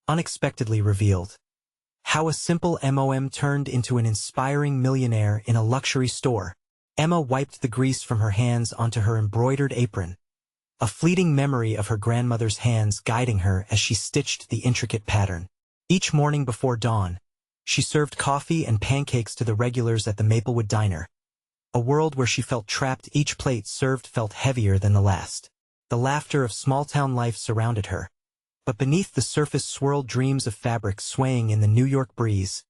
unexpectedly revealed. How a simple MOM turned into an inspiring millionaire in a luxury store. Emma wiped the grease from her hands onto her embroidered apron, a fleeting memory of her grandmother's hands guiding her as she stitched the intricate pattern. Each morning before dawn, she served coffee and pancakes to the regulars at the Maplewood Diner. A world where she felt trapped, each plate served felt heavier than the last. The laughter of small-town life surrounded her, but beneath the surface swirled dreams of fabric swaying in the New York breeze,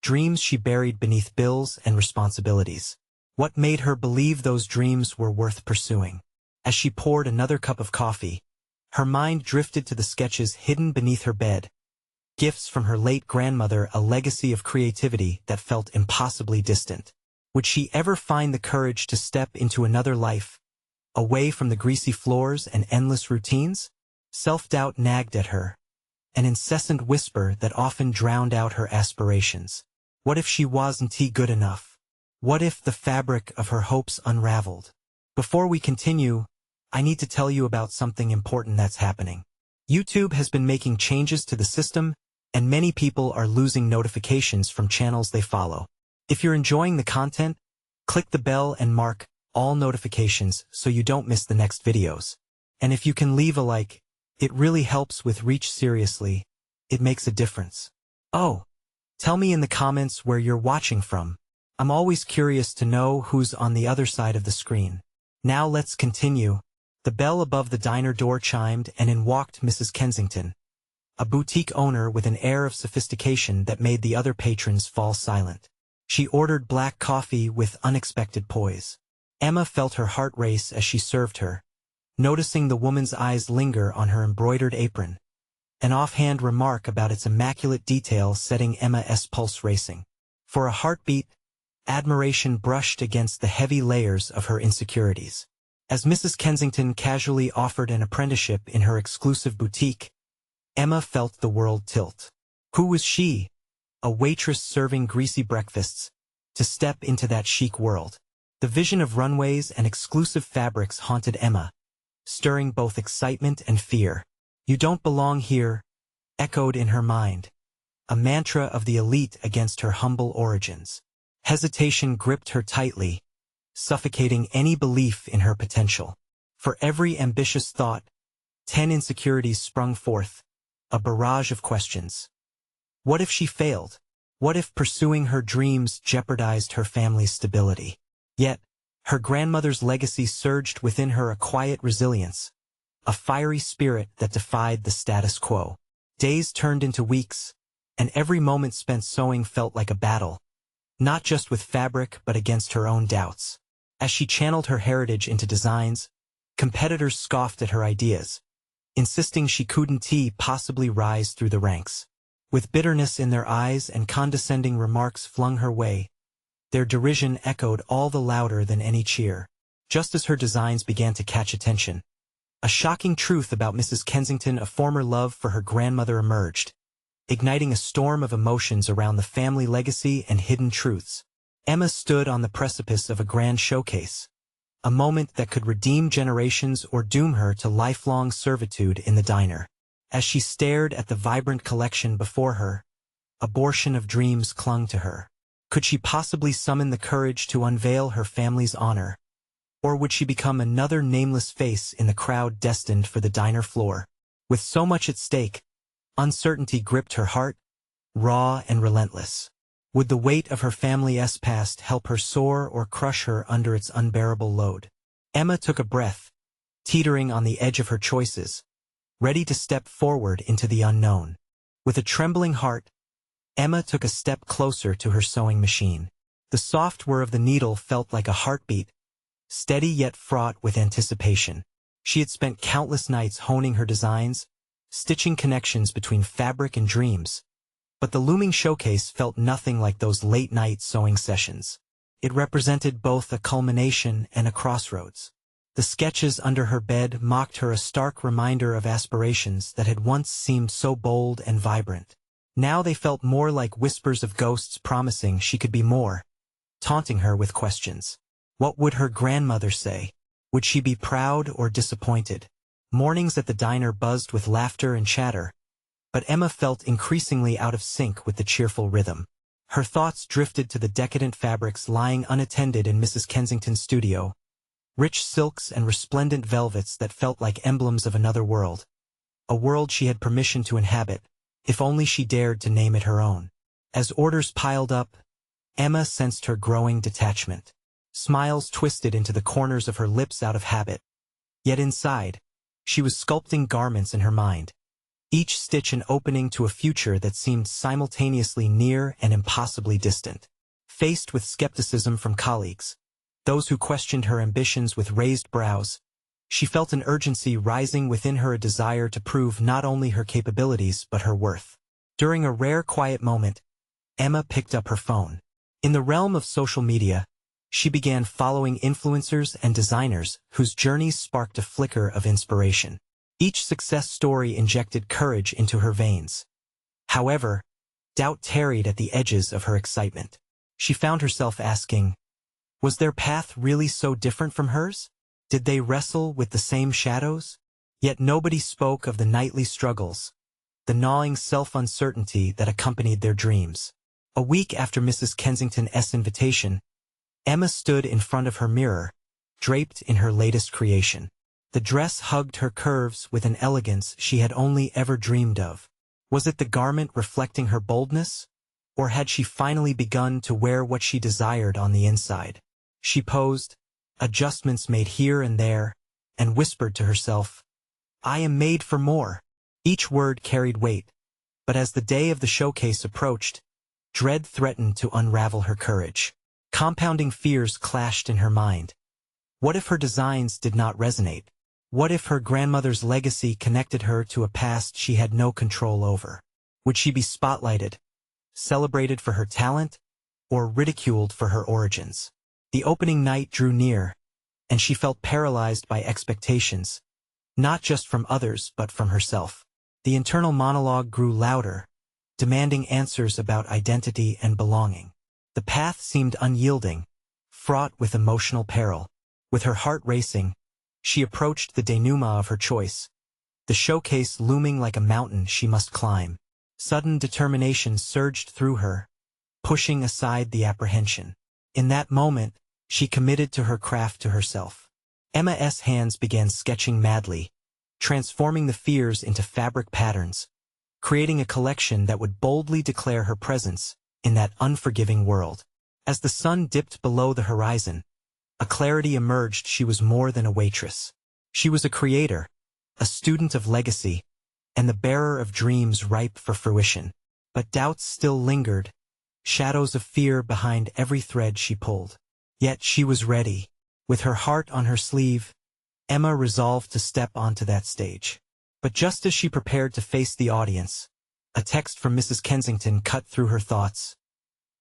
dreams she buried beneath bills and responsibilities. What made her believe those dreams were worth pursuing? As she poured another cup of coffee, her mind drifted to the sketches hidden beneath her bed, gifts from her late grandmother, a legacy of creativity that felt impossibly distant. Would she ever find the courage to step into another life, away from the greasy floors and endless routines? Self-doubt nagged at her, an incessant whisper that often drowned out her aspirations. What if she wasn't good enough? What if the fabric of her hopes unraveled? Before we continue, I need to tell you about something important that's happening. YouTube has been making changes to the system, and many people are losing notifications from channels they follow. If you're enjoying the content, click the bell and mark all notifications so you don't miss the next videos. And if you can leave a like, it really helps with reach. Seriously, it makes a difference. Oh, tell me in the comments where you're watching from. I'm always curious to know who's on the other side of the screen. Now let's continue. The bell above the diner door chimed, and in walked Mrs. Kensington, a boutique owner with an air of sophistication that made the other patrons fall silent. She ordered black coffee with unexpected poise. Emma felt her heart race as she served her, noticing the woman's eyes linger on her embroidered apron. An offhand remark about its immaculate detail setting Emma's pulse racing. For a heartbeat, admiration brushed against the heavy layers of her insecurities. As Mrs. Kensington casually offered an apprenticeship in her exclusive boutique, Emma felt the world tilt. Who was she, a waitress serving greasy breakfasts, to step into that chic world? The vision of runways and exclusive fabrics haunted Emma, stirring both excitement and fear. "You don't belong here," echoed in her mind, a mantra of the elite against her humble origins. Hesitation gripped her tightly, suffocating any belief in her potential. For every ambitious thought, 10 insecurities sprung forth, a barrage of questions. What if she failed? What if pursuing her dreams jeopardized her family's stability? Yet, her grandmother's legacy surged within her, a quiet resilience, a fiery spirit that defied the status quo. Days turned into weeks, and every moment spent sewing felt like a battle, not just with fabric but against her own doubts. As she channeled her heritage into designs, competitors scoffed at her ideas, insisting she couldn't possibly rise through the ranks. With bitterness in their eyes and condescending remarks flung her way, their derision echoed all the louder than any cheer. Just as her designs began to catch attention, a shocking truth about Mrs. Kensington, a former love for her grandmother, emerged, igniting a storm of emotions around the family legacy and hidden truths. Emma stood on the precipice of a grand showcase, a moment that could redeem generations or doom her to lifelong servitude in the diner. As she stared at the vibrant collection before her, a portion of dreams clung to her. Could she possibly summon the courage to unveil her family's honor? Or would she become another nameless face in the crowd destined for the diner floor? With so much at stake, uncertainty gripped her heart, raw and relentless. Would the weight of her family's past help her soar or crush her under its unbearable load? Emma took a breath, teetering on the edge of her choices, ready to step forward into the unknown. With a trembling heart, Emma took a step closer to her sewing machine. The soft whir of the needle felt like a heartbeat, steady yet fraught with anticipation. She had spent countless nights honing her designs, stitching connections between fabric and dreams. But the looming showcase felt nothing like those late-night sewing sessions. It represented both a culmination and a crossroads. The sketches under her bed mocked her, a stark reminder of aspirations that had once seemed so bold and vibrant. Now they felt more like whispers of ghosts promising she could be more, taunting her with questions. What would her grandmother say? Would she be proud or disappointed? Mornings at the diner buzzed with laughter and chatter, but Emma felt increasingly out of sync with the cheerful rhythm. Her thoughts drifted to the decadent fabrics lying unattended in Mrs. Kensington's studio, rich silks and resplendent velvets that felt like emblems of another world, a world she had permission to inhabit, if only she dared to name it her own. As orders piled up, Emma sensed her growing detachment. Smiles twisted into the corners of her lips out of habit. Yet inside, she was sculpting garments in her mind, each stitch an opening to a future that seemed simultaneously near and impossibly distant. Faced with skepticism from colleagues, those who questioned her ambitions with raised brows, she felt an urgency rising within her, a desire to prove not only her capabilities but her worth. During a rare quiet moment, Emma picked up her phone. In the realm of social media, she began following influencers and designers whose journeys sparked a flicker of inspiration. Each success story injected courage into her veins. However, doubt tarried at the edges of her excitement. She found herself asking, was their path really so different from hers? Did they wrestle with the same shadows? Yet nobody spoke of the nightly struggles, the gnawing self-uncertainty that accompanied their dreams. A week after Mrs. Kensington's invitation, Emma stood in front of her mirror, draped in her latest creation. The dress hugged her curves with an elegance she had only ever dreamed of. Was it the garment reflecting her boldness? Or had she finally begun to wear what she desired on the inside? She posed, adjustments made here and there, and whispered to herself, I am made for more. Each word carried weight, but as the day of the showcase approached, dread threatened to unravel her courage. Compounding fears clashed in her mind. What if her designs did not resonate? What if her grandmother's legacy connected her to a past she had no control over? Would she be spotlighted, celebrated for her talent, or ridiculed for her origins? The opening night drew near, and she felt paralyzed by expectations, not just from others but from herself. The internal monologue grew louder, demanding answers about identity and belonging. The path seemed unyielding, fraught with emotional peril. With her heart racing, she approached the denouement of her choice, the showcase looming like a mountain she must climb. Sudden determination surged through her, pushing aside the apprehension. In that moment, she committed to her craft to herself. Emma's hands began sketching madly, transforming the fears into fabric patterns, creating a collection that would boldly declare her presence in that unforgiving world. As the sun dipped below the horizon, a clarity emerged. She was more than a waitress. She was a creator, a student of legacy, and the bearer of dreams ripe for fruition. But doubts still lingered, shadows of fear behind every thread she pulled. Yet she was ready. With her heart on her sleeve, Emma resolved to step onto that stage. But just as she prepared to face the audience, a text from Mrs. Kensington cut through her thoughts.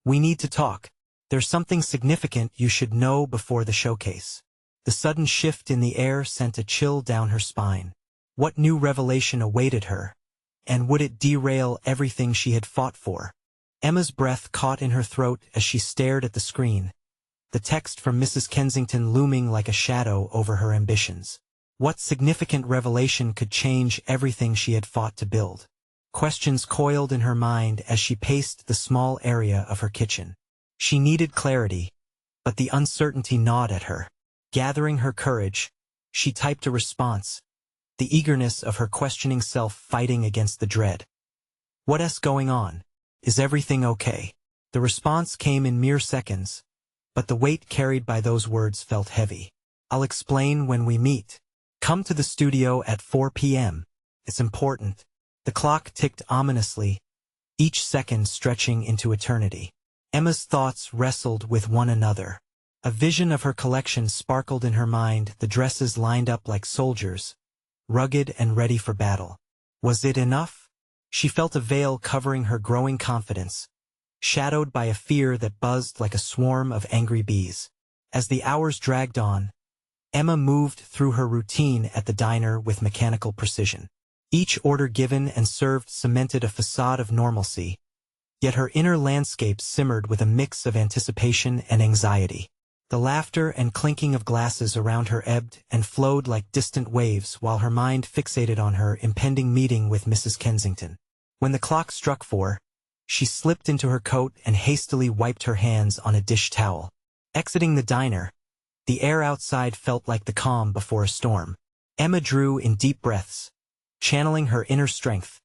We need to talk. There's something significant you should know before the showcase. The sudden shift in the air sent a chill down her spine. What new revelation awaited her? And would it derail everything she had fought for? Emma's breath caught in her throat as she stared at the screen, the text from Mrs. Kensington looming like a shadow over her ambitions. What significant revelation could change everything she had fought to build? Questions coiled in her mind as she paced the small area of her kitchen. She needed clarity, but the uncertainty gnawed at her. Gathering her courage, she typed a response, the eagerness of her questioning self fighting against the dread. What's going on? Is everything okay? The response came in mere seconds, but the weight carried by those words felt heavy. I'll explain when we meet. Come to the studio at 4 p.m. It's important. The clock ticked ominously, each second stretching into eternity. Emma's thoughts wrestled with one another. A vision of her collection sparkled in her mind, the dresses lined up like soldiers, rugged and ready for battle. Was it enough? She felt a veil covering her growing confidence, shadowed by a fear that buzzed like a swarm of angry bees. As the hours dragged on, Emma moved through her routine at the diner with mechanical precision. Each order given and served cemented a facade of normalcy, yet her inner landscape simmered with a mix of anticipation and anxiety. The laughter and clinking of glasses around her ebbed and flowed like distant waves while her mind fixated on her impending meeting with Mrs. Kensington. When the clock struck 4, she slipped into her coat and hastily wiped her hands on a dish towel. Exiting the diner, the air outside felt like the calm before a storm. Emma drew in deep breaths, channeling her inner strength,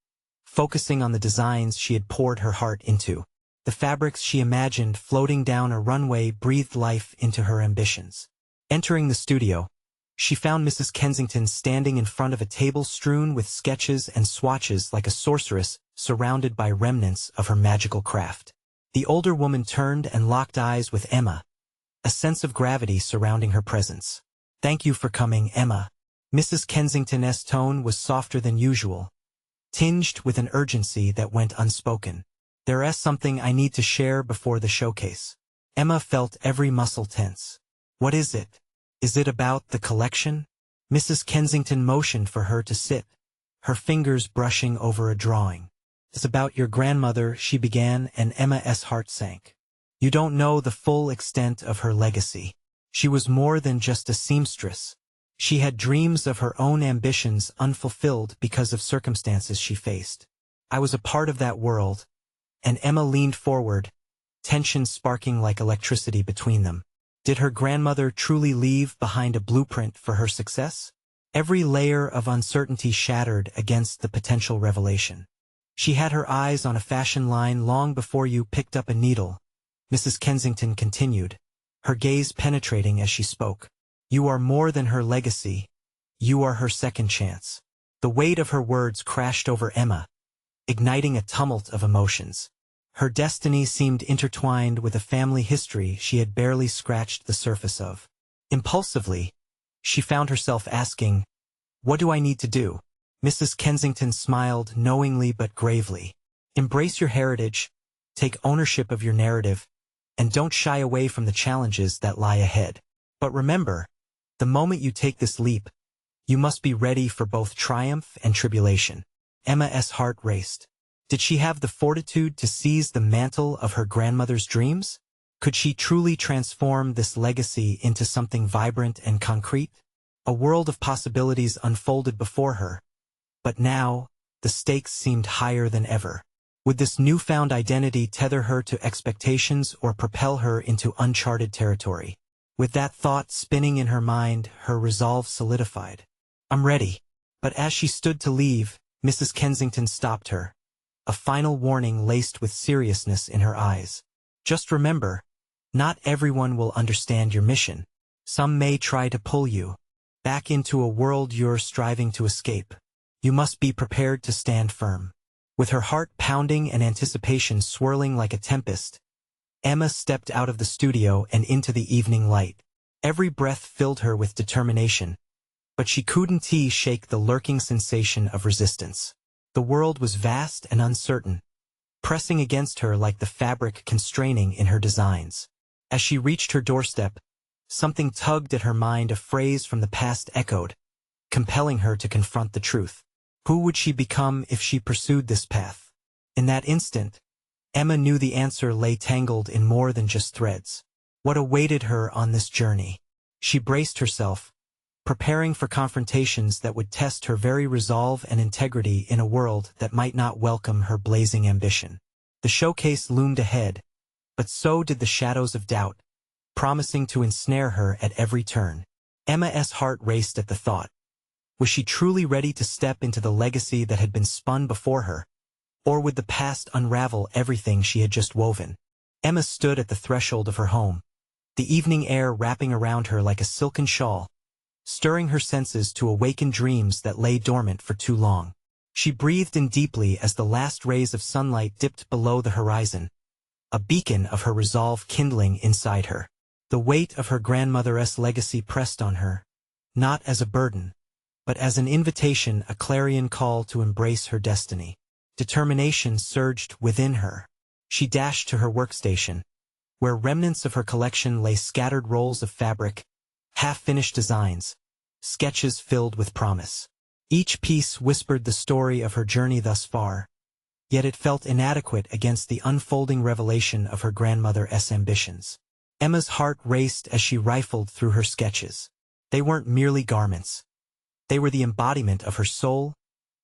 focusing on the designs she had poured her heart into. The fabrics she imagined floating down a runway breathed life into her ambitions. Entering the studio, she found Mrs. Kensington standing in front of a table strewn with sketches and swatches like a sorceress surrounded by remnants of her magical craft. The older woman turned and locked eyes with Emma, a sense of gravity surrounding her presence. "Thank you for coming, Emma." Mrs. Kensington's tone was softer than usual, tinged with an urgency that went unspoken. "There is something I need to share before the showcase." Emma felt every muscle tense. "What is it? Is it about the collection?" Mrs. Kensington motioned for her to sit, her fingers brushing over a drawing. "It's about your grandmother," she began, and Emma's heart sank. "You don't know the full extent of her legacy. She was more than just a seamstress. She had dreams of her own ambitions unfulfilled because of circumstances she faced. I was a part of that world," and Emma leaned forward, tension sparking like electricity between them. Did her grandmother truly leave behind a blueprint for her success? Every layer of uncertainty shattered against the potential revelation. "She had her eyes on a fashion line long before you picked up a needle," Mrs. Kensington continued, her gaze penetrating as she spoke. "You are more than her legacy. You are her second chance." The weight of her words crashed over Emma, igniting a tumult of emotions. Her destiny seemed intertwined with a family history she had barely scratched the surface of. Impulsively, she found herself asking, "What do I need to do?" Mrs. Kensington smiled knowingly but gravely. "Embrace your heritage, take ownership of your narrative, and don't shy away from the challenges that lie ahead. But remember, the moment you take this leap, you must be ready for both triumph and tribulation." Emma's heart raced. Did she have the fortitude to seize the mantle of her grandmother's dreams? Could she truly transform this legacy into something vibrant and concrete? A world of possibilities unfolded before her, but now, the stakes seemed higher than ever. Would this newfound identity tether her to expectations or propel her into uncharted territory? With that thought spinning in her mind, her resolve solidified. "I'm ready." But as she stood to leave, Mrs. Kensington stopped her, a final warning laced with seriousness in her eyes. "Just remember, not everyone will understand your mission. Some may try to pull you back into a world you're striving to escape. You must be prepared to stand firm." With her heart pounding and anticipation swirling like a tempest, Emma stepped out of the studio and into the evening light. Every breath filled her with determination, but she couldn't shake the lurking sensation of resistance. The world was vast and uncertain, pressing against her like the fabric constraining in her designs. As she reached her doorstep, something tugged at her mind. A phrase from the past echoed, compelling her to confront the truth. Who would she become if she pursued this path? In that instant, Emma knew the answer lay tangled in more than just threads. What awaited her on this journey? She braced herself, preparing for confrontations that would test her very resolve and integrity in a world that might not welcome her blazing ambition. The showcase loomed ahead, but so did the shadows of doubt, promising to ensnare her at every turn. Emma's heart raced at the thought. Was she truly ready to step into the legacy that had been spun before her, or would the past unravel everything she had just woven? Emma stood at the threshold of her home, the evening air wrapping around her like a silken shawl, stirring her senses to awaken dreams that lay dormant for too long. She breathed in deeply as the last rays of sunlight dipped below the horizon, a beacon of her resolve kindling inside her. The weight of her grandmother's legacy pressed on her, not as a burden, but as an invitation, a clarion call to embrace her destiny. Determination surged within her. She dashed to her workstation, where remnants of her collection lay scattered rolls of fabric, half-finished designs, sketches filled with promise. Each piece whispered the story of her journey thus far, yet it felt inadequate against the unfolding revelation of her grandmother's ambitions. Emma's heart raced as she rifled through her sketches. They weren't merely garments. They were the embodiment of her soul,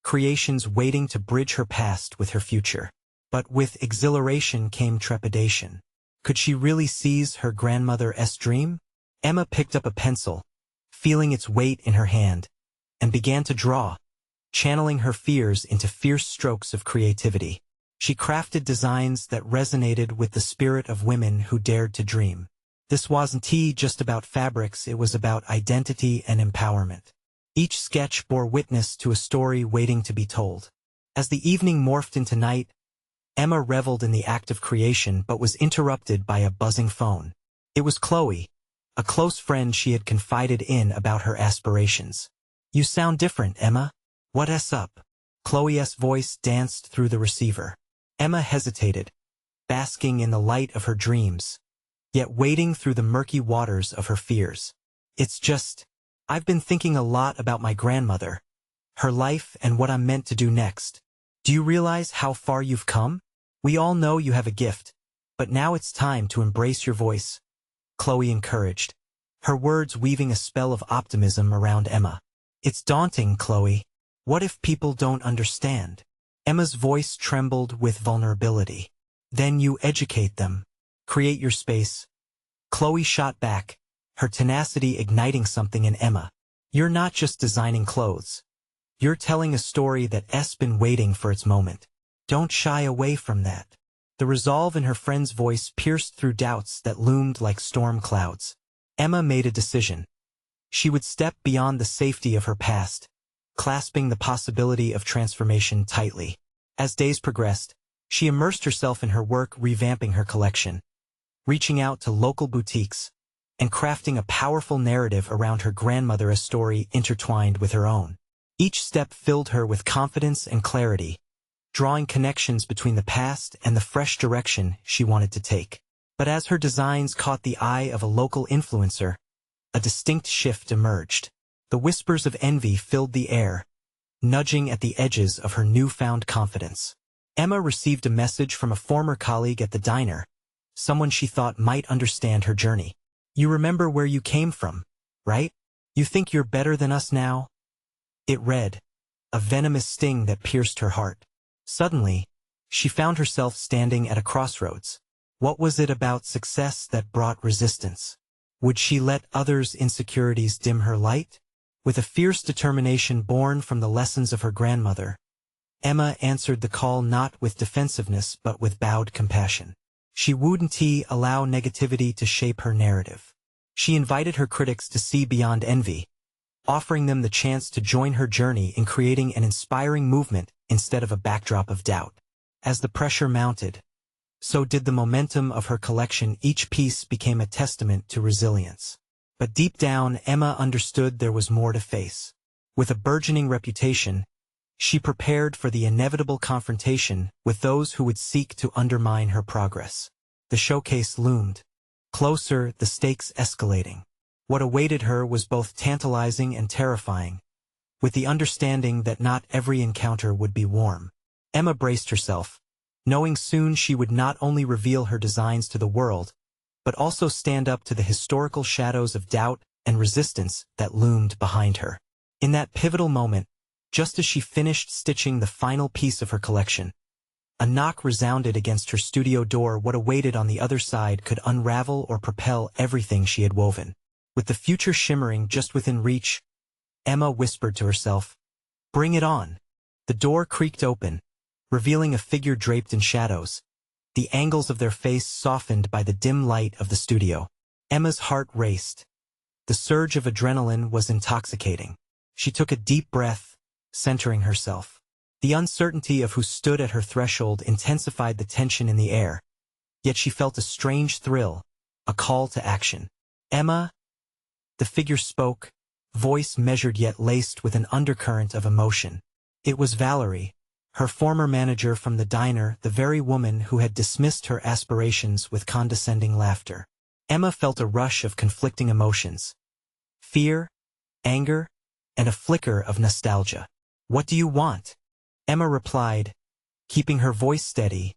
creations waiting to bridge her past with her future. But with exhilaration came trepidation. Could she really seize her grandmother's dream? Emma picked up a pencil, feeling its weight in her hand, and began to draw, channeling her fears into fierce strokes of creativity. She crafted designs that resonated with the spirit of women who dared to dream. This wasn't just about fabrics, it was about identity and empowerment. Each sketch bore witness to a story waiting to be told. As the evening morphed into night, Emma reveled in the act of creation but was interrupted by a buzzing phone. It was Chloe, a close friend she had confided in about her aspirations. "You sound different, Emma. What's up?" Chloe's voice danced through the receiver. Emma hesitated, basking in the light of her dreams, yet wading through the murky waters of her fears. "It's just, I've been thinking a lot about my grandmother, her life and what I'm meant to do next. Do you realize how far you've come? We all know you have a gift, but now it's time to embrace your voice," Chloe encouraged, her words weaving a spell of optimism around Emma. "It's daunting, Chloe. What if people don't understand?" Emma's voice trembled with vulnerability. "Then you educate them. Create your space." Chloe shot back, her tenacity igniting something in Emma. "You're not just designing clothes. You're telling a story that's been waiting for its moment. Don't shy away from that." The resolve in her friend's voice pierced through doubts that loomed like storm clouds. Emma made a decision. She would step beyond the safety of her past, clasping the possibility of transformation tightly. As days progressed, she immersed herself in her work, revamping her collection, reaching out to local boutiques, and crafting a powerful narrative around her grandmother's story intertwined with her own. Each step filled her with confidence and clarity, drawing connections between the past and the fresh direction she wanted to take. But as her designs caught the eye of a local influencer, a distinct shift emerged. The whispers of envy filled the air, nudging at the edges of her newfound confidence. Emma received a message from a former colleague at the diner, someone she thought might understand her journey. "You remember where you came from, right? You think you're better than us now?" It read, a venomous sting that pierced her heart. Suddenly, she found herself standing at a crossroads. What was it about success that brought resistance? Would she let others' insecurities dim her light? With a fierce determination born from the lessons of her grandmother, Emma answered the call not with defensiveness but with bowed compassion. She wouldn't allow negativity to shape her narrative. She invited her critics to see beyond envy, offering them the chance to join her journey in creating an inspiring movement instead of a backdrop of doubt. As the pressure mounted, so did the momentum of her collection. Each piece became a testament to resilience. But deep down, Emma understood there was more to face. With a burgeoning reputation, she prepared for the inevitable confrontation with those who would seek to undermine her progress. The showcase loomed. Closer, the stakes escalating. What awaited her was both tantalizing and terrifying, with the understanding that not every encounter would be warm. Emma braced herself, knowing soon she would not only reveal her designs to the world, but also stand up to the historical shadows of doubt and resistance that loomed behind her. In that pivotal moment, just as she finished stitching the final piece of her collection, a knock resounded against her studio door. What awaited on the other side could unravel or propel everything she had woven. With the future shimmering just within reach, Emma whispered to herself, "Bring it on." The door creaked open, revealing a figure draped in shadows, the angles of their face softened by the dim light of the studio. Emma's heart raced. The surge of adrenaline was intoxicating. She took a deep breath, centering herself. The uncertainty of who stood at her threshold intensified the tension in the air, yet she felt a strange thrill, a call to action. "Emma?" The figure spoke, voice measured yet laced with an undercurrent of emotion. It was Valerie, her former manager from the diner, the very woman who had dismissed her aspirations with condescending laughter. Emma felt a rush of conflicting emotions: fear, anger, and a flicker of nostalgia. "What do you want?" Emma replied, keeping her voice steady,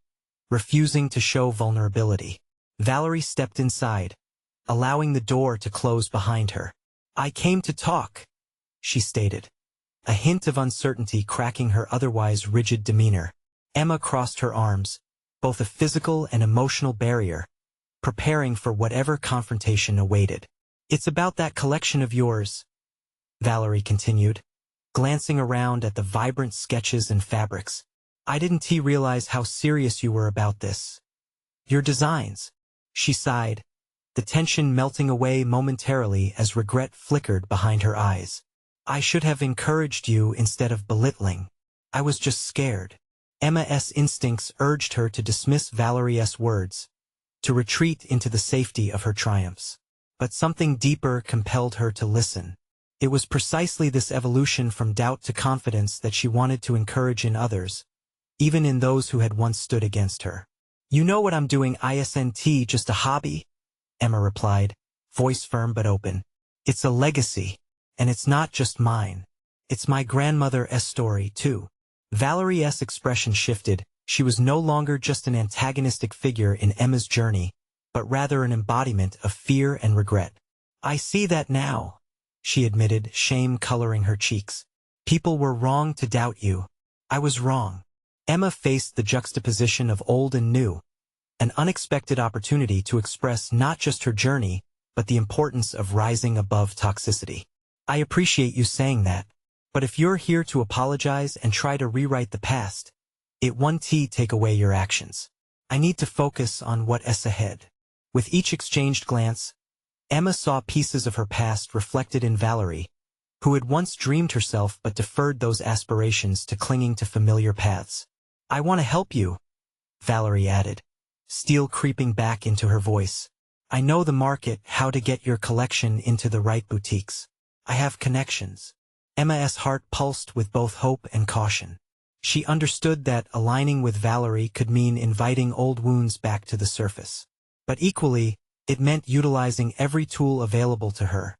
refusing to show vulnerability. Valerie stepped inside, allowing the door to close behind her. "I came to talk," she stated, a hint of uncertainty cracking her otherwise rigid demeanor. Emma crossed her arms, both a physical and emotional barrier, preparing for whatever confrontation awaited. "It's about that collection of yours," Valerie continued, glancing around at the vibrant sketches and fabrics. "I didn't realize how serious you were about this. Your designs," she sighed, the tension melting away momentarily as regret flickered behind her eyes. "I should have encouraged you instead of belittling. I was just scared." Emma's instincts urged her to dismiss Valerie's words, to retreat into the safety of her triumphs. But something deeper compelled her to listen. It was precisely this evolution from doubt to confidence that she wanted to encourage in others, even in those who had once stood against her. "You know what I'm doing isn't just a hobby," Emma replied, voice firm but open. "It's a legacy, and it's not just mine. It's my grandmother's story, too." Valerie's expression shifted. She was no longer just an antagonistic figure in Emma's journey, but rather an embodiment of fear and regret. "I see that now," she admitted, shame coloring her cheeks. "People were wrong to doubt you. I was wrong." Emma faced the juxtaposition of old and new, an unexpected opportunity to express not just her journey, but the importance of rising above toxicity. "I appreciate you saying that, but if you're here to apologize and try to rewrite the past, it won't take away your actions. I need to focus on what's ahead." With each exchanged glance, Emma saw pieces of her past reflected in Valerie, who had once dreamed herself but deferred those aspirations to clinging to familiar paths. "I want to help you," Valerie added, steel creeping back into her voice. "I know the market, how to get your collection into the right boutiques. I have connections." Emma's heart pulsed with both hope and caution. She understood that aligning with Valerie could mean inviting old wounds back to the surface. But equally, it meant utilizing every tool available to her,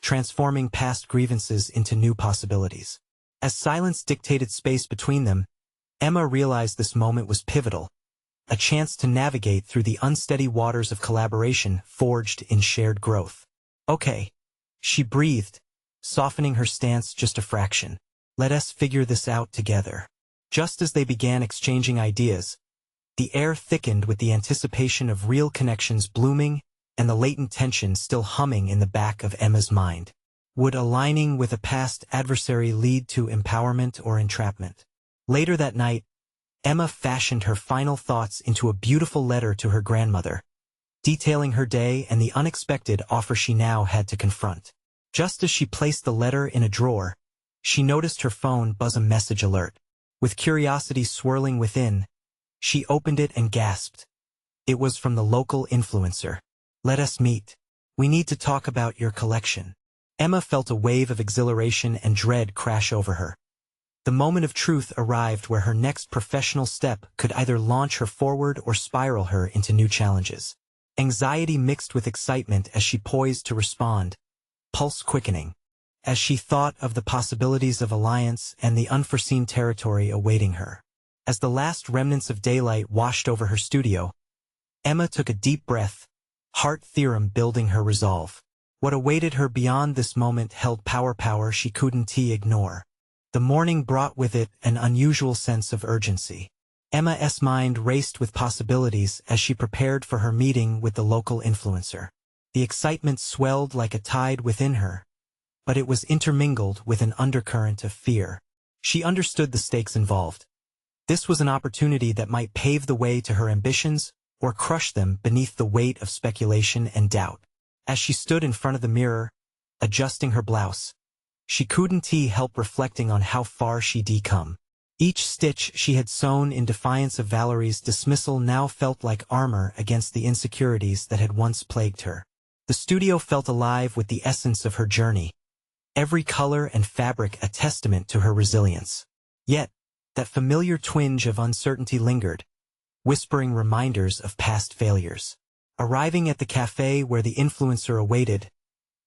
transforming past grievances into new possibilities. As silence dictated space between them, Emma realized this moment was pivotal, a chance to navigate through the unsteady waters of collaboration forged in shared growth. "Okay," she breathed, softening her stance just a fraction. "Let us figure this out together." Just as they began exchanging ideas, the air thickened with the anticipation of real connections blooming and the latent tension still humming in the back of Emma's mind. Would aligning with a past adversary lead to empowerment or entrapment? Later that night, Emma fashioned her final thoughts into a beautiful letter to her grandmother, detailing her day and the unexpected offer she now had to confront. Just as she placed the letter in a drawer, she noticed her phone buzz a message alert. With curiosity swirling within, she opened it and gasped. It was from the local influencer. "Let us meet. We need to talk about your collection." Emma felt a wave of exhilaration and dread crash over her. The moment of truth arrived where her next professional step could either launch her forward or spiral her into new challenges. Anxiety mixed with excitement as she poised to respond, pulse quickening, as she thought of the possibilities of alliance and the unforeseen territory awaiting her. As the last remnants of daylight washed over her studio, Emma took a deep breath, heart theorem building her resolve. What awaited her beyond this moment held power she couldn't ignore. The morning brought with it an unusual sense of urgency. Emma's mind raced with possibilities as she prepared for her meeting with the local influencer. The excitement swelled like a tide within her, but it was intermingled with an undercurrent of fear. She understood the stakes involved. This was an opportunity that might pave the way to her ambitions or crush them beneath the weight of speculation and doubt. As she stood in front of the mirror, adjusting her blouse, she couldn't help reflecting on how far she'd come. Each stitch she had sewn in defiance of Valerie's dismissal now felt like armor against the insecurities that had once plagued her. The studio felt alive with the essence of her journey, every color and fabric a testament to her resilience. Yet, that familiar twinge of uncertainty lingered, whispering reminders of past failures. Arriving at the cafe where the influencer awaited,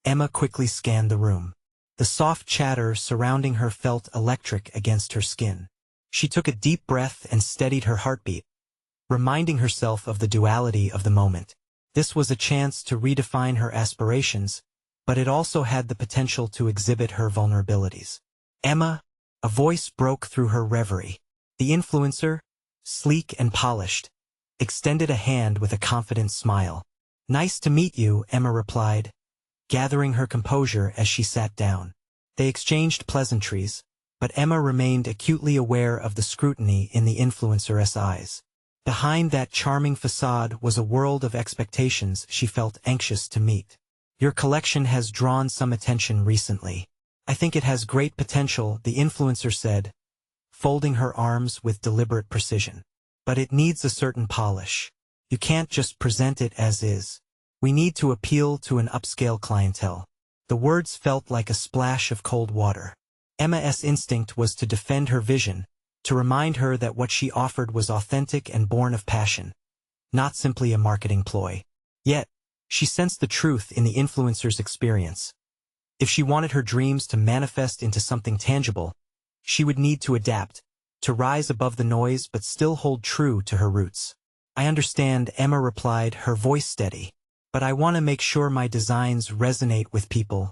Emma quickly scanned the room. The soft chatter surrounding her felt electric against her skin. She took a deep breath and steadied her heartbeat, reminding herself of the duality of the moment. This was a chance to redefine her aspirations, but it also had the potential to exhibit her vulnerabilities. Emma, a voice broke through her reverie. The influencer, sleek and polished, extended a hand with a confident smile. "Nice to meet you," Emma replied, gathering her composure as she sat down. They exchanged pleasantries, but Emma remained acutely aware of the scrutiny in the influencer's eyes. Behind that charming facade was a world of expectations she felt anxious to meet. "Your collection has drawn some attention recently. I think it has great potential," the influencer said, folding her arms with deliberate precision. "But it needs a certain polish. You can't just present it as is. We need to appeal to an upscale clientele." The words felt like a splash of cold water. Emma's instinct was to defend her vision, to remind her that what she offered was authentic and born of passion, not simply a marketing ploy. Yet, she sensed the truth in the influencer's experience. If she wanted her dreams to manifest into something tangible, she would need to adapt, to rise above the noise but still hold true to her roots. "I understand," Emma replied, her voice steady, "but I want to make sure my designs resonate with people,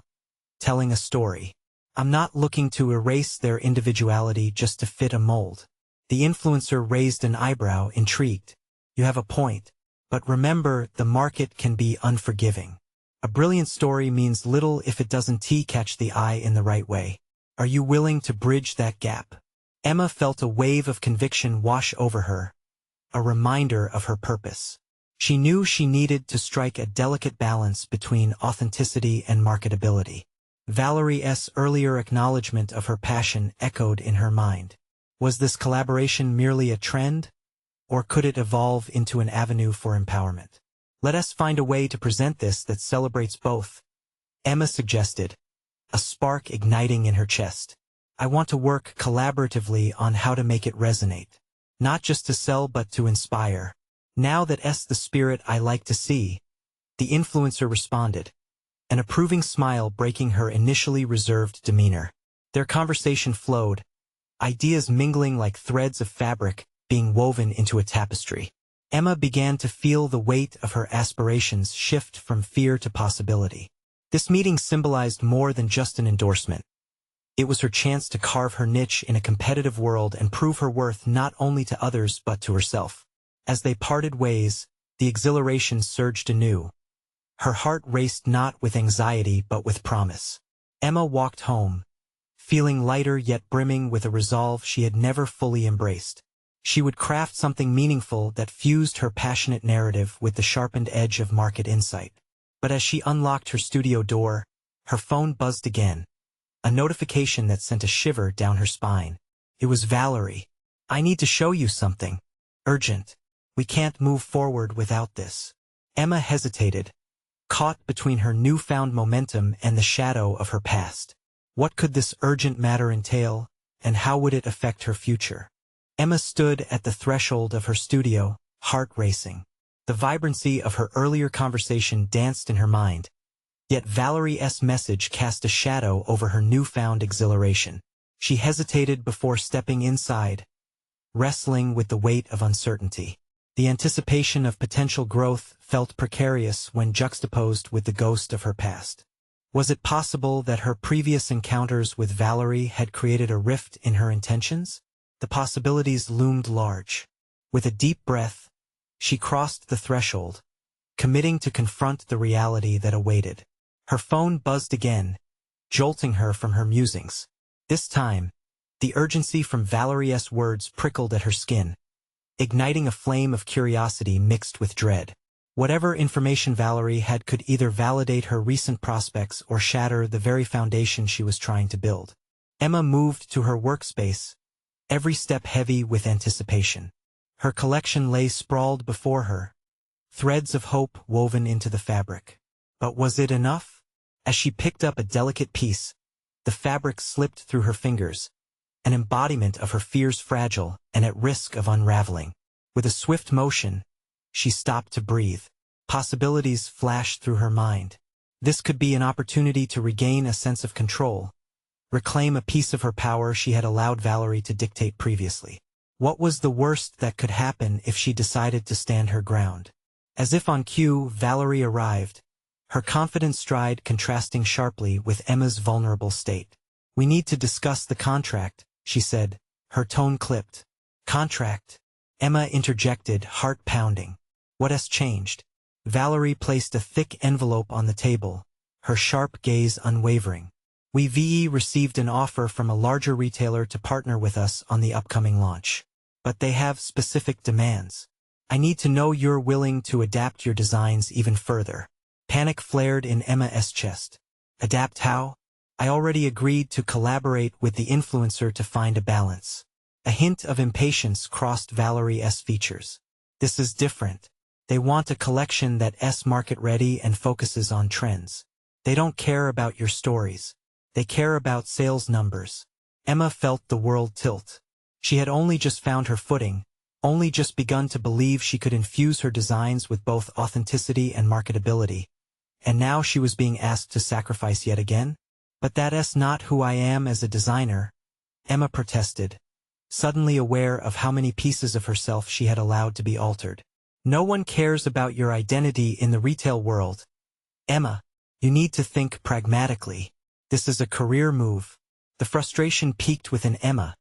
telling a story. I'm not looking to erase their individuality just to fit a mold." The influencer raised an eyebrow, intrigued. "You have a point. But remember, the market can be unforgiving. A brilliant story means little if it doesn't catch the eye in the right way. Are you willing to bridge that gap?" Emma felt a wave of conviction wash over her, a reminder of her purpose. She knew she needed to strike a delicate balance between authenticity and marketability. Valerie's earlier acknowledgement of her passion echoed in her mind. Was this collaboration merely a trend, or could it evolve into an avenue for empowerment? "Let us find a way to present this that celebrates both," Emma suggested, a spark igniting in her chest. "I want to work collaboratively on how to make it resonate. Not just to sell but to inspire. Now that's the spirit I like to see," the influencer responded, an approving smile breaking her initially reserved demeanor. Their conversation flowed, ideas mingling like threads of fabric being woven into a tapestry. Emma began to feel the weight of her aspirations shift from fear to possibility. This meeting symbolized more than just an endorsement. It was her chance to carve her niche in a competitive world and prove her worth not only to others but to herself. As they parted ways, the exhilaration surged anew. Her heart raced not with anxiety but with promise. Emma walked home, feeling lighter yet brimming with a resolve she had never fully embraced. She would craft something meaningful that fused her passionate narrative with the sharpened edge of market insight. But as she unlocked her studio door, her phone buzzed again, a notification that sent a shiver down her spine. It was Valerie. "I need to show you something. Urgent. We can't move forward without this." Emma hesitated, caught between her newfound momentum and the shadow of her past. What could this urgent matter entail, and how would it affect her future? Emma stood at the threshold of her studio, heart racing. The vibrancy of her earlier conversation danced in her mind, yet Valerie's message cast a shadow over her newfound exhilaration. She hesitated before stepping inside, wrestling with the weight of uncertainty. The anticipation of potential growth felt precarious when juxtaposed with the ghost of her past. Was it possible that her previous encounters with Valerie had created a rift in her intentions? The possibilities loomed large. With a deep breath, she crossed the threshold, committing to confront the reality that awaited. Her phone buzzed again, jolting her from her musings. This time, the urgency from Valerie's words prickled at her skin, igniting a flame of curiosity mixed with dread. Whatever information Valerie had could either validate her recent prospects or shatter the very foundation she was trying to build. Emma moved to her workspace, every step heavy with anticipation. Her collection lay sprawled before her, threads of hope woven into the fabric. But was it enough? As she picked up a delicate piece, the fabric slipped through her fingers, an embodiment of her fears fragile and at risk of unraveling. With a swift motion, she stopped to breathe. Possibilities flashed through her mind. This could be an opportunity to regain a sense of control, reclaim a piece of her power she had allowed Valerie to dictate previously. What was the worst that could happen if she decided to stand her ground? As if on cue, Valerie arrived, her confident stride contrasting sharply with Emma's vulnerable state. We need to discuss the contract, she said, her tone clipped. Contract? Emma interjected, heart pounding. What has changed? Valerie placed a thick envelope on the table, her sharp gaze unwavering. We received an offer from a larger retailer to partner with us on the upcoming launch. But they have specific demands. I need to know you're willing to adapt your designs even further. Panic flared in Emma's chest. Adapt how? I already agreed to collaborate with the influencer to find a balance. A hint of impatience crossed Valerie's features. This is different. They want a collection that's market-ready and focuses on trends. They don't care about your stories. They care about sales numbers. Emma felt the world tilt. She had only just found her footing, only just begun to believe she could infuse her designs with both authenticity and marketability. And now she was being asked to sacrifice yet again? But that's not who I am as a designer, Emma protested, suddenly aware of how many pieces of herself she had allowed to be altered. No one cares about your identity in the retail world. Emma, you need to think pragmatically. This is a career move. The frustration peaked within Emma,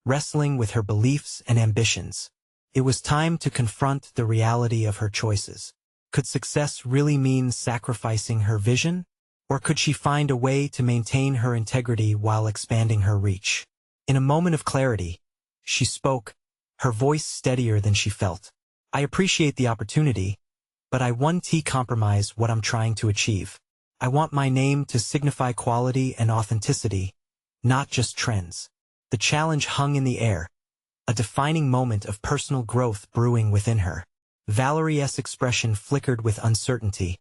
wrestling with her beliefs and ambitions. It was time to confront the reality of her choices. Could success really mean sacrificing her vision? Or could she find a way to maintain her integrity while expanding her reach? In a moment of clarity, she spoke, her voice steadier than she felt. I appreciate the opportunity, but I want to compromise what I'm trying to achieve. I want my name to signify quality and authenticity, not just trends. The challenge hung in the air, a defining moment of personal growth brewing within her. Valerie's expression flickered with uncertainty,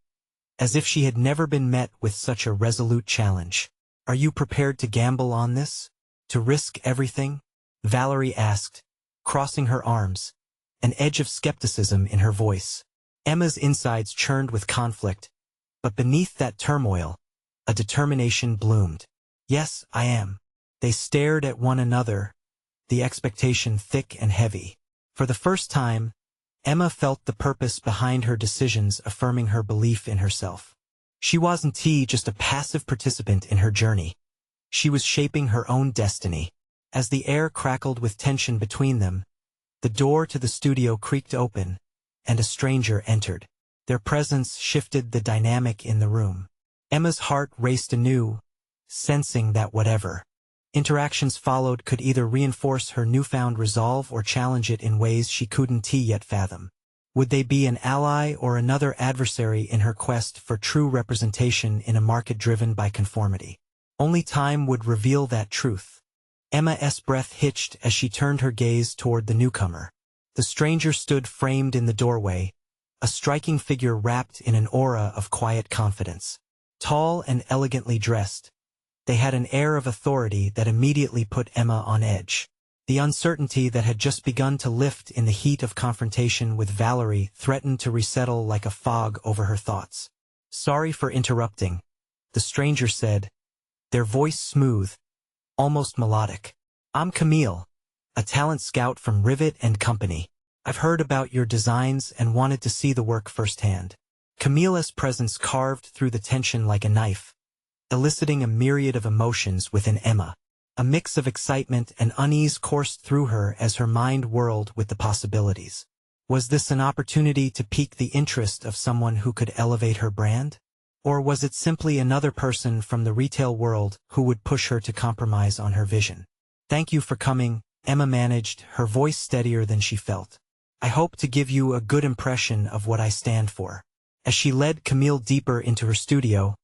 as if she had never been met with such a resolute challenge. Are you prepared to gamble on this? To risk everything? Valerie asked, crossing her arms, an edge of skepticism in her voice. Emma's insides churned with conflict, but beneath that turmoil, a determination bloomed. Yes, I am. They stared at one another, the expectation thick and heavy. For the first time, Emma felt the purpose behind her decisions affirming her belief in herself. She wasn't just a passive participant in her journey. She was shaping her own destiny. As the air crackled with tension between them, the door to the studio creaked open, and a stranger entered. Their presence shifted the dynamic in the room. Emma's heart raced anew, sensing that whatever interactions followed could either reinforce her newfound resolve or challenge it in ways she couldn't yet fathom. Would they be an ally or another adversary in her quest for true representation in a market driven by conformity? Only time would reveal that truth. Emma's breath hitched as she turned her gaze toward the newcomer. The stranger stood framed in the doorway, a striking figure wrapped in an aura of quiet confidence. Tall and elegantly dressed, they had an air of authority that immediately put Emma on edge. The uncertainty that had just begun to lift in the heat of confrontation with Valerie threatened to resettle like a fog over her thoughts. Sorry for interrupting, the stranger said, their voice smooth, almost melodic. I'm Camille, a talent scout from Rivet and Company. I've heard about your designs and wanted to see the work firsthand. Camille's presence carved through the tension like a knife, eliciting a myriad of emotions within Emma. A mix of excitement and unease coursed through her as her mind whirled with the possibilities. Was this an opportunity to pique the interest of someone who could elevate her brand? Or was it simply another person from the retail world who would push her to compromise on her vision? Thank you for coming, Emma managed, her voice steadier than she felt. I hope to give you a good impression of what I stand for. As she led Camille deeper into her studio,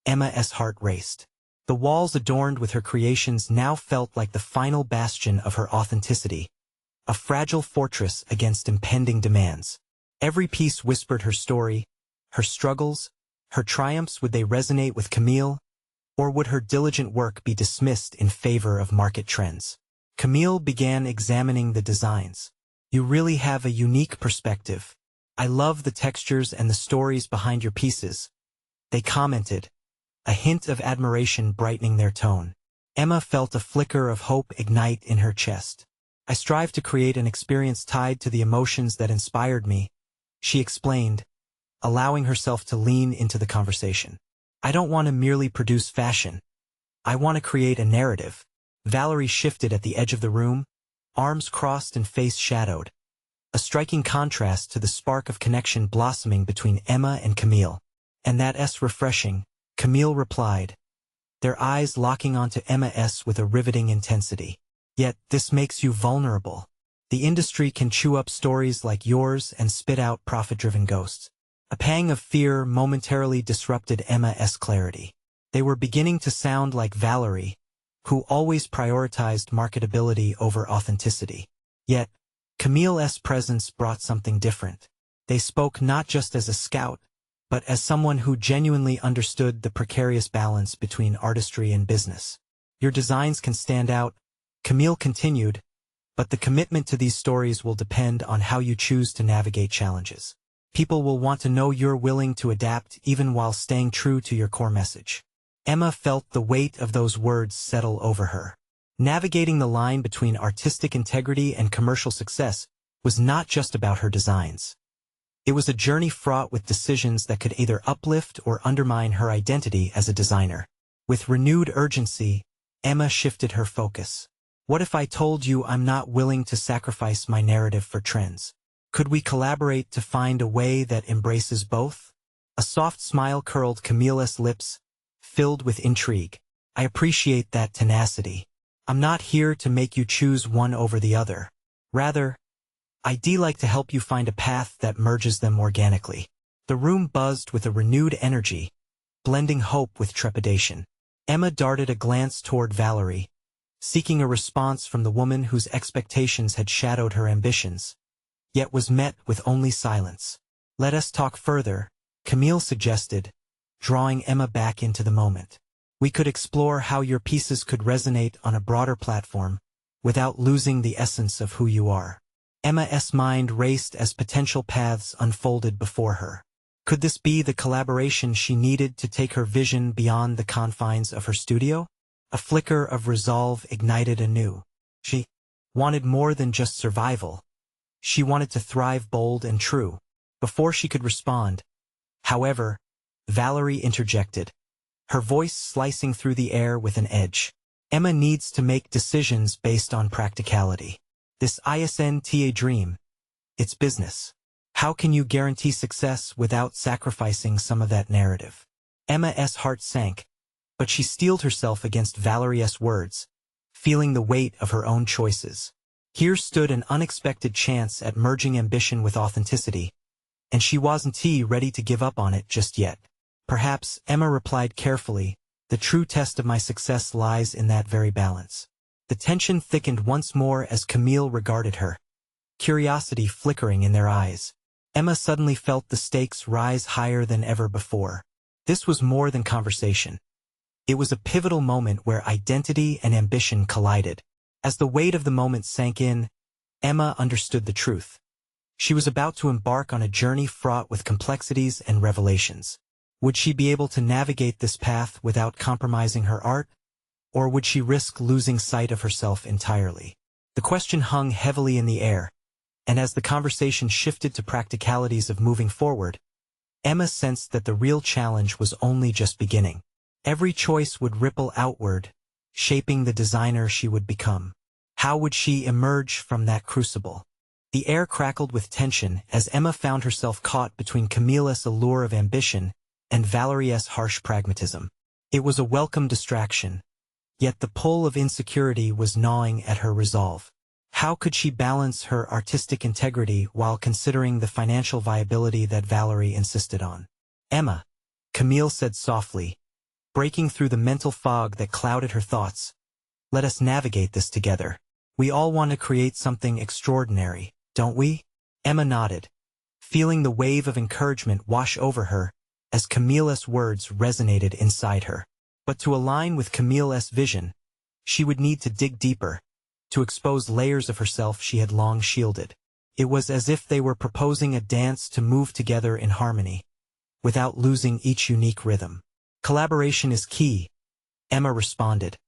Emma's heart raced. The walls adorned with her creations now felt like the final bastion of her authenticity, a fragile fortress against impending demands. Every piece whispered her story, her struggles, her triumphs. Would they resonate with Camille, or would her diligent work be dismissed in favor of market trends? Camille began examining the designs. You really have a unique perspective. I love the textures and the stories behind your pieces, they commented, a hint of admiration brightening their tone. Emma felt a flicker of hope ignite in her chest. I strive to create an experience tied to the emotions that inspired me, she explained, allowing herself to lean into the conversation. I don't want to merely produce fashion. I want to create a narrative. Valerie shifted at the edge of the room, arms crossed and face shadowed, a striking contrast to the spark of connection blossoming between Emma and Camille. And that's refreshing, Camille replied, their eyes locking onto Emma's with a riveting intensity. Yet, this makes you vulnerable. The industry can chew up stories like yours and spit out profit-driven ghosts. A pang of fear momentarily disrupted Emma's clarity. They were beginning to sound like Valerie, who always prioritized marketability over authenticity. Yet, Camille's presence brought something different. They spoke not just as a scout, but as someone who genuinely understood the precarious balance between artistry and business. Your designs can stand out, Camille continued, but the commitment to these stories will depend on how you choose to navigate challenges. People will want to know you're willing to adapt even while staying true to your core message. Emma felt the weight of those words settle over her. Navigating the line between artistic integrity and commercial success was not just about her designs. It was a journey fraught with decisions that could either uplift or undermine her identity as a designer. With renewed urgency, Emma shifted her focus. What if I told you I'm not willing to sacrifice my narrative for trends? Could we collaborate to find a way that embraces both? A soft smile curled Camille's lips, filled with intrigue. I appreciate that tenacity. I'm not here to make you choose one over the other. Rather, I'd like to help you find a path that merges them organically. The room buzzed with a renewed energy, blending hope with trepidation. Emma darted a glance toward Valerie, seeking a response from the woman whose expectations had shadowed her ambitions, yet was met with only silence. Let us talk further, Camille suggested, drawing Emma back into the moment. We could explore how your pieces could resonate on a broader platform, without losing the essence of who you are. Emma's mind raced as potential paths unfolded before her. Could this be the collaboration she needed to take her vision beyond the confines of her studio? A flicker of resolve ignited anew. She wanted more than just survival. She wanted to thrive bold and true. Before she could respond, however, Valerie interjected, her voice slicing through the air with an edge. Emma needs to make decisions based on practicality. This isn't a dream. It's business. How can you guarantee success without sacrificing some of that narrative? Emma's heart sank, but she steeled herself against Valerie's words, feeling the weight of her own choices. Here stood an unexpected chance at merging ambition with authenticity, and she wasn't ready to give up on it just yet. Perhaps, Emma replied carefully, the true test of my success lies in that very balance. The tension thickened once more as Camille regarded her, curiosity flickering in their eyes. Emma suddenly felt the stakes rise higher than ever before. This was more than conversation. It was a pivotal moment where identity and ambition collided. As the weight of the moment sank in, Emma understood the truth. She was about to embark on a journey fraught with complexities and revelations. Would she be able to navigate this path without compromising her art? Or would she risk losing sight of herself entirely? The question hung heavily in the air, and as the conversation shifted to practicalities of moving forward, Emma sensed that the real challenge was only just beginning. Every choice would ripple outward, shaping the designer she would become. How would she emerge from that crucible? The air crackled with tension as Emma found herself caught between Camille's allure of ambition and Valerie's harsh pragmatism. It was a welcome distraction, yet the pull of insecurity was gnawing at her resolve. How could she balance her artistic integrity while considering the financial viability that Valerie insisted on? Emma, Camille said softly, breaking through the mental fog that clouded her thoughts. Let us navigate this together. We all want to create something extraordinary, don't we? Emma nodded, feeling the wave of encouragement wash over her as Camille's words resonated inside her. But to align with Camille's vision, she would need to dig deeper, to expose layers of herself she had long shielded. It was as if they were proposing a dance to move together in harmony, without losing each unique rhythm. Collaboration is key, Emma responded,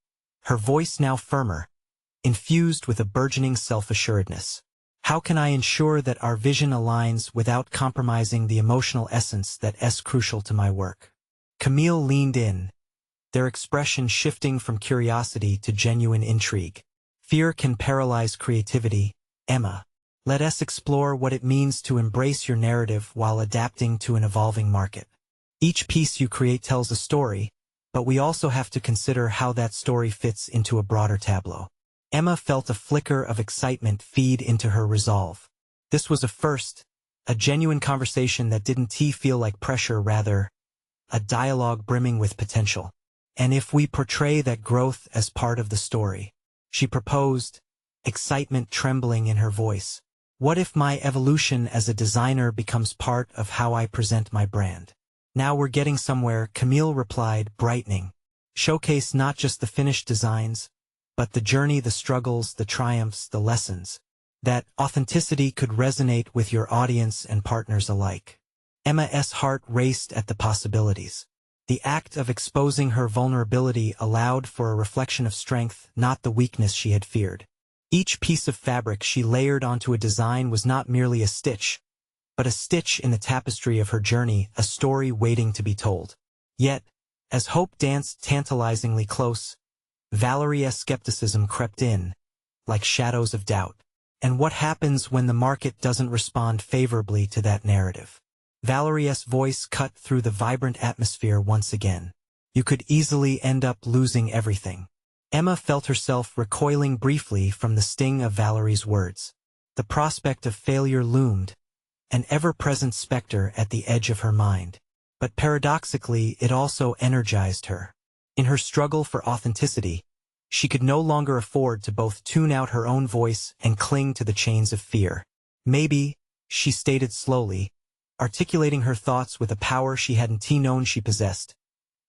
her voice now firmer, infused with a burgeoning self-assuredness. How can I ensure that our vision aligns without compromising the emotional essence that is crucial to my work? Camille leaned in, their expression shifting from curiosity to genuine intrigue. Fear can paralyze creativity. Emma, let us explore what it means to embrace your narrative while adapting to an evolving market. Each piece you create tells a story, but we also have to consider how that story fits into a broader tableau. Emma felt a flicker of excitement feed into her resolve. This was a first, a genuine conversation that didn't feel like pressure, rather, a dialogue brimming with potential. And if we portray that growth as part of the story, she proposed, excitement trembling in her voice. What if my evolution as a designer becomes part of how I present my brand? Now we're getting somewhere, Camille replied, brightening. Showcase not just the finished designs, but the journey, the struggles, the triumphs, the lessons. That authenticity could resonate with your audience and partners alike. Emma's heart raced at the possibilities. The act of exposing her vulnerability allowed for a reflection of strength, not the weakness she had feared. Each piece of fabric she layered onto a design was not merely a stitch, but a stitch in the tapestry of her journey, a story waiting to be told. Yet, as hope danced tantalizingly close, Valerie's skepticism crept in, like shadows of doubt. And what happens when the market doesn't respond favorably to that narrative? Valerie's voice cut through the vibrant atmosphere once again. You could easily end up losing everything. Emma felt herself recoiling briefly from the sting of Valerie's words. The prospect of failure loomed, an ever-present specter at the edge of her mind. But paradoxically, it also energized her. In her struggle for authenticity, she could no longer afford to both tune out her own voice and cling to the chains of fear. Maybe, she stated slowly, articulating her thoughts with a power she hadn't known she possessed.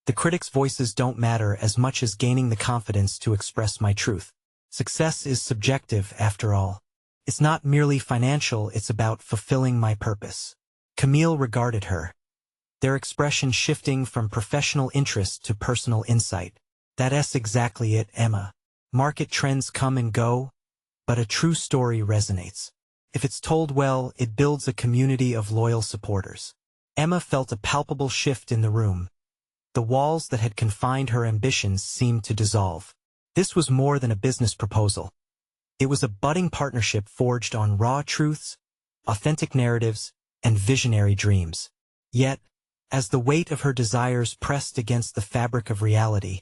The critics' voices don't matter as much as gaining the confidence to express my truth. Success is subjective, after all. It's not merely financial, it's about fulfilling my purpose. Camille regarded her, their expression shifting from professional interest to personal insight. That's exactly it, Emma. Market trends come and go, but a true story resonates. If it's told well, it builds a community of loyal supporters. Emma felt a palpable shift in the room. The walls that had confined her ambitions seemed to dissolve. This was more than a business proposal. It was a budding partnership forged on raw truths, authentic narratives, and visionary dreams. Yet, as the weight of her desires pressed against the fabric of reality,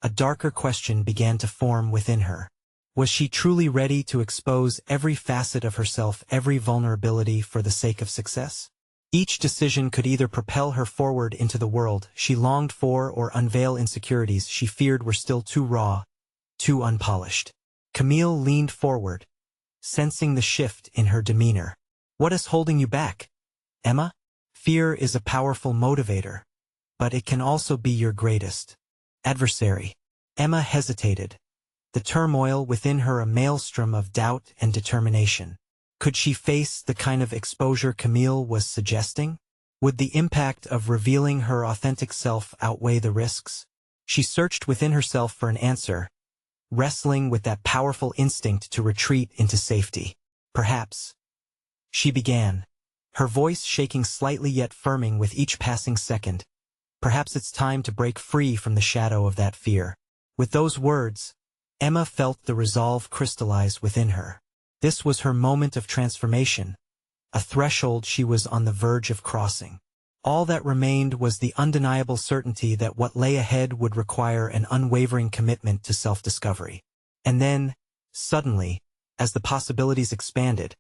a darker question began to form within her. Was she truly ready to expose every facet of herself, every vulnerability for the sake of success? Each decision could either propel her forward into the world she longed for or unveil insecurities she feared were still too raw, too unpolished. Camille leaned forward, sensing the shift in her demeanor. What is holding you back, Emma? Fear is a powerful motivator, but it can also be your greatest adversary. Emma hesitated, the turmoil within her a maelstrom of doubt and determination. Could she face the kind of exposure Camille was suggesting? Would the impact of revealing her authentic self outweigh the risks? She searched within herself for an answer, wrestling with that powerful instinct to retreat into safety. Perhaps. She began, her voice shaking slightly yet firming with each passing second. Perhaps it's time to break free from the shadow of that fear. With those words, Emma felt the resolve crystallize within her. This was her moment of transformation, a threshold she was on the verge of crossing. All that remained was the undeniable certainty that what lay ahead would require an unwavering commitment to self-discovery. And then, suddenly, as the possibilities expanded,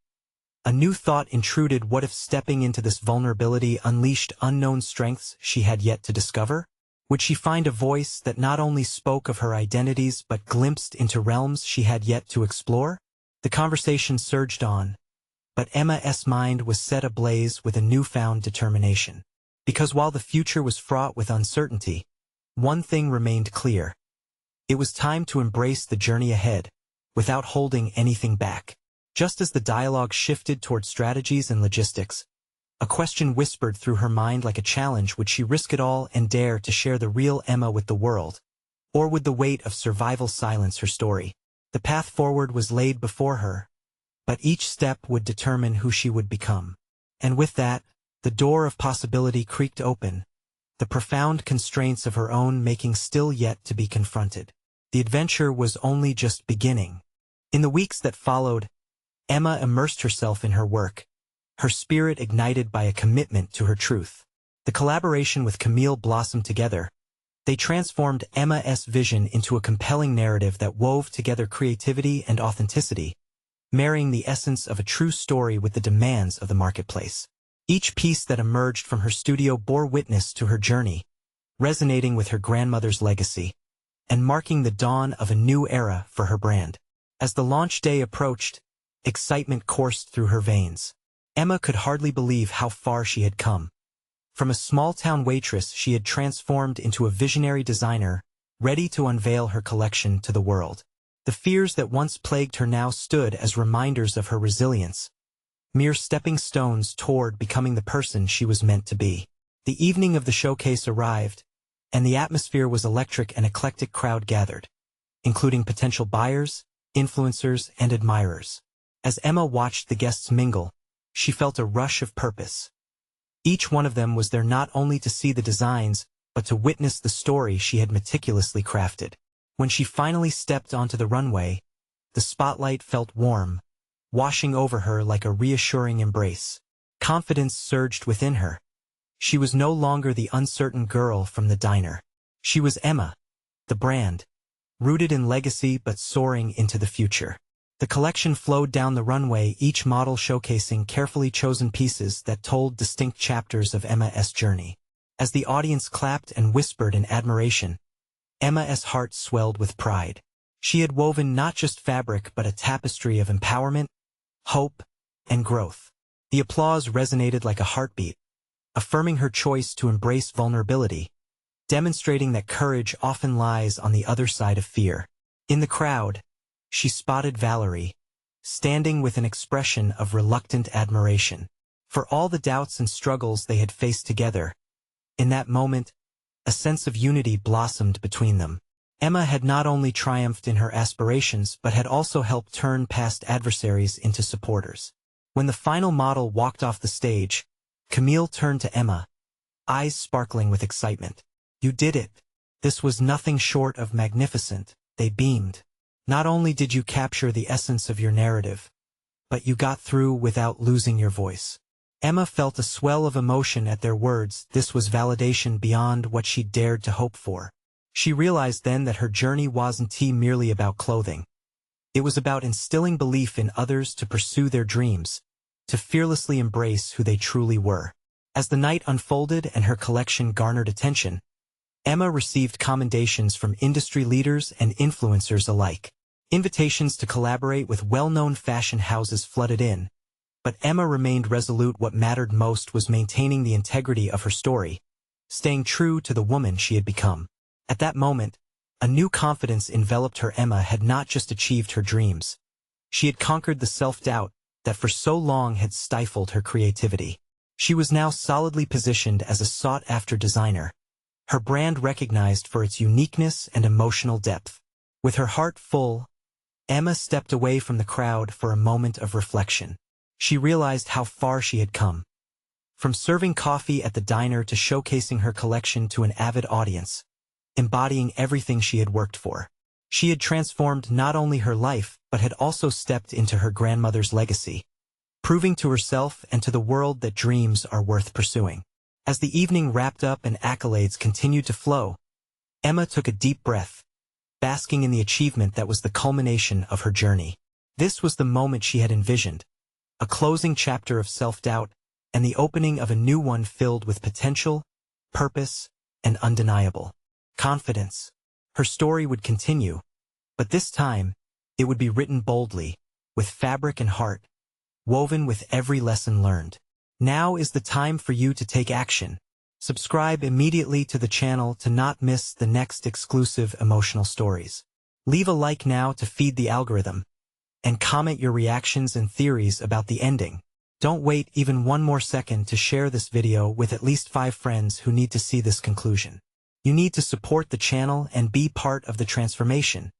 a new thought intruded. What if stepping into this vulnerability unleashed unknown strengths she had yet to discover? Would she find a voice that not only spoke of her identities but glimpsed into realms she had yet to explore? The conversation surged on, but Emma's mind was set ablaze with a newfound determination. Because while the future was fraught with uncertainty, one thing remained clear. It was time to embrace the journey ahead, without holding anything back. Just as the dialogue shifted toward strategies and logistics, a question whispered through her mind like a challenge. Would she risk it all and dare to share the real Emma with the world? Or would the weight of survival silence her story? The path forward was laid before her, but each step would determine who she would become. And with that, the door of possibility creaked open, the profound constraints of her own making still yet to be confronted. The adventure was only just beginning. In the weeks that followed, Emma immersed herself in her work, her spirit ignited by a commitment to her truth. The collaboration with Camille blossomed together. They transformed Emma's vision into a compelling narrative that wove together creativity and authenticity, marrying the essence of a true story with the demands of the marketplace. Each piece that emerged from her studio bore witness to her journey, resonating with her grandmother's legacy, and marking the dawn of a new era for her brand. As the launch day approached, excitement coursed through her veins. Emma could hardly believe how far she had come. From a small-town waitress, she had transformed into a visionary designer, ready to unveil her collection to the world. The fears that once plagued her now stood as reminders of her resilience, mere stepping stones toward becoming the person she was meant to be. The evening of the showcase arrived, and the atmosphere was electric. An eclectic crowd gathered, including potential buyers, influencers, and admirers. As Emma watched the guests mingle, she felt a rush of purpose. Each one of them was there not only to see the designs, but to witness the story she had meticulously crafted. When she finally stepped onto the runway, the spotlight felt warm, washing over her like a reassuring embrace. Confidence surged within her. She was no longer the uncertain girl from the diner. She was Emma, the brand, rooted in legacy but soaring into the future. The collection flowed down the runway, each model showcasing carefully chosen pieces that told distinct chapters of Emma's journey. As the audience clapped and whispered in admiration, Emma's heart swelled with pride. She had woven not just fabric but a tapestry of empowerment, hope, and growth. The applause resonated like a heartbeat, affirming her choice to embrace vulnerability, demonstrating that courage often lies on the other side of fear. In the crowd, she spotted Valerie, standing with an expression of reluctant admiration. For all the doubts and struggles they had faced together, in that moment, a sense of unity blossomed between them. Emma had not only triumphed in her aspirations but had also helped turn past adversaries into supporters. When the final model walked off the stage, Camille turned to Emma, eyes sparkling with excitement. "You did it. This was nothing short of magnificent," they beamed. "Not only did you capture the essence of your narrative, but you got through without losing your voice." Emma felt a swell of emotion at their words. This was validation beyond what she dared to hope for. She realized then that her journey wasn't merely about clothing. It was about instilling belief in others to pursue their dreams, to fearlessly embrace who they truly were. As the night unfolded and her collection garnered attention, Emma received commendations from industry leaders and influencers alike. Invitations to collaborate with well-known fashion houses flooded in, but Emma remained resolute. What mattered most was maintaining the integrity of her story, staying true to the woman she had become. At that moment, a new confidence enveloped her. Emma had not just achieved her dreams. She had conquered the self-doubt that for so long had stifled her creativity. She was now solidly positioned as a sought-after designer, her brand recognized for its uniqueness and emotional depth. With her heart full, Emma stepped away from the crowd for a moment of reflection. She realized how far she had come. From serving coffee at the diner to showcasing her collection to an avid audience, embodying everything she had worked for. She had transformed not only her life but had also stepped into her grandmother's legacy, proving to herself and to the world that dreams are worth pursuing. As the evening wrapped up and accolades continued to flow, Emma took a deep breath, basking in the achievement that was the culmination of her journey. This was the moment she had envisioned, a closing chapter of self-doubt and the opening of a new one filled with potential, purpose, and undeniable confidence. Her story would continue, but this time, it would be written boldly, with fabric and heart, woven with every lesson learned. Now is the time for you to take action. Subscribe immediately to the channel to not miss the next exclusive emotional stories. Leave a like now to feed the algorithm, and comment your reactions and theories about the ending. Don't wait even one more second to share this video with at least 5 friends who need to see this conclusion. You need to support the channel and be part of the transformation.